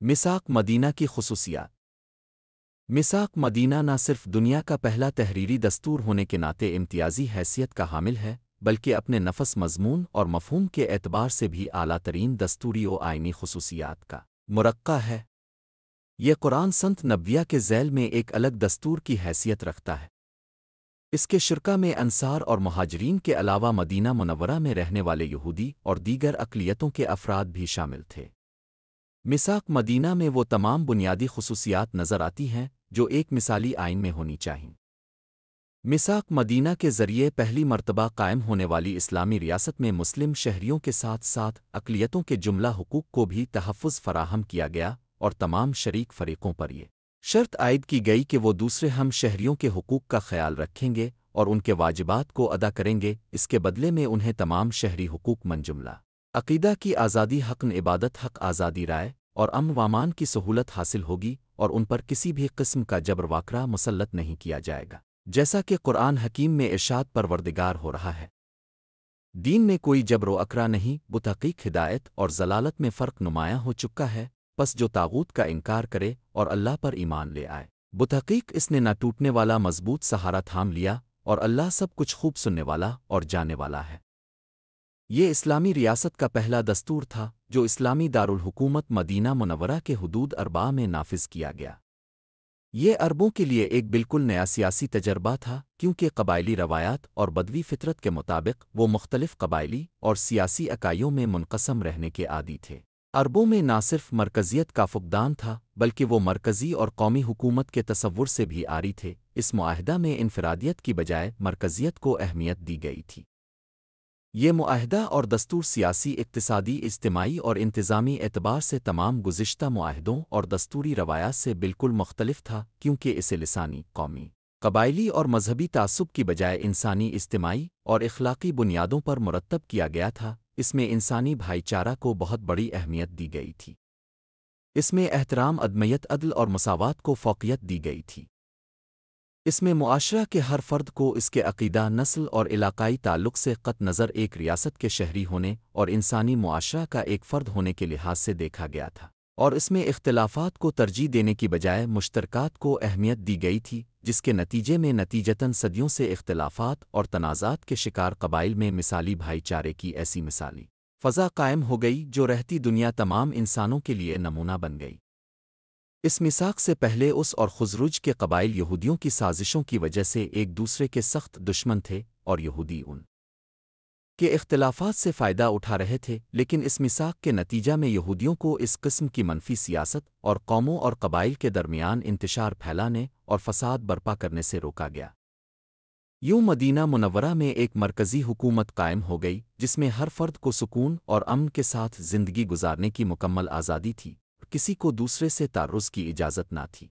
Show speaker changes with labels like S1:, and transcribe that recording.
S1: میثاق مدینہ کی خصوصیات۔ میثاق مدینہ نہ صرف دنیا کا پہلا تحریری دستور ہونے کے ناطے امتیازی حیثیت کا حامل ہے، بلکہ اپنے نفس مضمون اور مفہوم کے اعتبار سے بھی اعلیٰ ترین دستوری و آئینی خصوصیات کا مرقع ہے۔ یہ قرآن سنت نبویہ کے ذیل میں ایک الگ دستور کی حیثیت رکھتا ہے۔ اس کے شرکا میں انصار اور مہاجرین کے علاوہ مدینہ منورہ میں رہنے والے یہودی اور دیگر اقلیتوں کے افراد بھی شامل تھے۔ میثاق مدینہ میں وہ تمام بنیادی خصوصیات نظر آتی ہیں جو ایک مثالی آئین میں ہونی چاہئیں۔ میثاق مدینہ کے ذریعے پہلی مرتبہ قائم ہونے والی اسلامی ریاست میں مسلم شہریوں کے ساتھ ساتھ اقلیتوں کے جملہ حقوق کو بھی تحفظ فراہم کیا گیا اور تمام شریک فریقوں پر یہ شرط عائد کی گئی کہ وہ دوسرے ہم شہریوں کے حقوق کا خیال رکھیں گے اور ان کے واجبات کو ادا کریں گے، اس کے بدلے میں انہیں تمام شہری حقوق من جملہ عقیدہ کی آزادی، حق عبادت، حق آزادی رائے اور امن و امان کی سہولت حاصل ہوگی، اور ان پر کسی بھی قسم کا جبر واقعہ مسلط نہیں کیا جائے گا، جیسا کہ قرآن حکیم میں ارشاد پروردگار ہو رہا ہے۔ دین میں کوئی جبر و اکرا نہیں، بتحقیق ہدایت اور ضلالت میں فرق نمایاں ہو چکا ہے، پس جو طاغوت کا انکار کرے اور اللہ پر ایمان لے آئے، بتحقیق اس نے نہ ٹوٹنے والا مضبوط سہارا تھام لیا، اور اللہ سب کچھ خوب سننے والا اور جانے والا ہے۔ یہ اسلامی ریاست کا پہلا دستور تھا جو اسلامی دارالحکومت مدینہ منورہ کے حدود 4 میں نافذ کیا گیا۔ یہ عربوں کے لیے ایک بالکل نیا سیاسی تجربہ تھا، کیونکہ قبائلی روایات اور بدوی فطرت کے مطابق وہ مختلف قبائلی اور سیاسی اکائیوں میں منقسم رہنے کے عادی تھے۔ عربوں میں نہ صرف مرکزیت کا فقدان تھا، بلکہ وہ مرکزی اور قومی حکومت کے تصور سے بھی عاری تھے۔ اس معاہدہ میں انفرادیت کی بجائے مرکزیت کو اہمیت دی گئی تھی۔ یہ معاہدہ اور دستور سیاسی، اقتصادی، اجتماعی اور انتظامی اعتبار سے تمام گزشتہ معاہدوں اور دستوری روایات سے بالکل مختلف تھا، کیونکہ اسے لسانی، قومی، قبائلی اور مذہبی تعصب کی بجائے انسانی، اجتماعی اور اخلاقی بنیادوں پر مرتب کیا گیا تھا۔ اس میں انسانی بھائی چارہ کو بہت بڑی اہمیت دی گئی تھی۔ اس میں احترام، ادمیت، عدل اور مساوات کو فوقیت دی گئی تھی۔ اس میں معاشرہ کے ہر فرد کو اس کے عقیدہ، نسل اور علاقائی تعلق سے قطع نظر ایک ریاست کے شہری ہونے اور انسانی معاشرہ کا ایک فرد ہونے کے لحاظ سے دیکھا گیا تھا، اور اس میں اختلافات کو ترجیح دینے کی بجائے مشترکات کو اہمیت دی گئی تھی، جس کے نتیجے میں نتیجتاً صدیوں سے اختلافات اور تنازعات کے شکار قبائل میں مثالی بھائی چارے کی ایسی مثالی فضا قائم ہو گئی جو رہتی دنیا تمام انسانوں کے لیے نمونہ بن گئی۔ اس میثاق سے پہلے اوس اور خزرج کے قبائل یہودیوں کی سازشوں کی وجہ سے ایک دوسرے کے سخت دشمن تھے، اور یہودی ان کے اختلافات سے فائدہ اٹھا رہے تھے، لیکن اس میثاق کے نتیجہ میں یہودیوں کو اس قسم کی منفی سیاست اور قوموں اور قبائل کے درمیان انتشار پھیلانے اور فساد برپا کرنے سے روکا گیا۔ یوں مدینہ منورہ میں ایک مرکزی حکومت قائم ہو گئی جس میں ہر فرد کو سکون اور امن کے ساتھ زندگی گزارنے کی مکمل آزادی تھی، کسی کو دوسرے سے تعرض کی اجازت نہ تھی۔